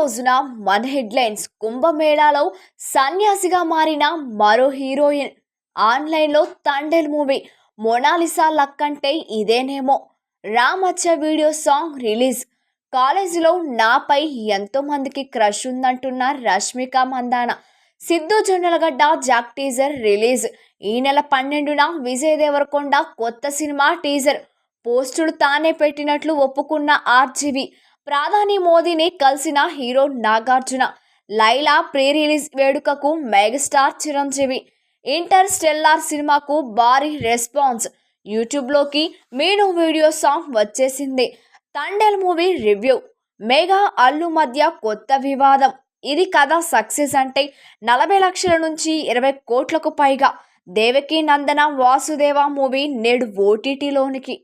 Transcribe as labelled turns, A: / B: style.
A: రోజున మన హెడ్లైన్స్ కుంభమేళాలో సన్యాసిగా మారిన మరో హీరోయిన్. ఆన్లైన్లో తండేల్ మూవీ మొనాలిసా లక్ అంటే ఇదేనేమో. రామచ్చ వీడియో సాంగ్ రిలీజ్. కాలేజీలో నాపై ఎంతో మందికి క్రష్ ఉందంటున్న Rashmika Mandanna. Siddhu Jonnalagadda Jack teaser release. ఈ నెల 12న విజయ్ దేవరకొండ కొత్త సినిమా టీజర్ పోస్టులు తానే పెట్టినట్లు ఒప్పుకున్న ఆర్జీవి. ప్రధాని మోదీని కలిసిన hero Nagarjuna. Laila pre release వేడుకకు మెగాస్టార్ చిరంజీవి. ఇంటర్ స్టెల్లార్ సినిమాకు భారీ రెస్పాన్స్. యూట్యూబ్లోకి మీను వీడియో సాంగ్ వచ్చేసింది. Thandel movie review. Mega Allu మధ్య కొత్త వివాదం. ఇది కథ సక్సెస్ అంటే 40 లక్షల నుంచి 20 కోట్లకు పైగా. దేవకీ నందన వాసుదేవ మూవీ నేడు ఓటీటీలోనికి.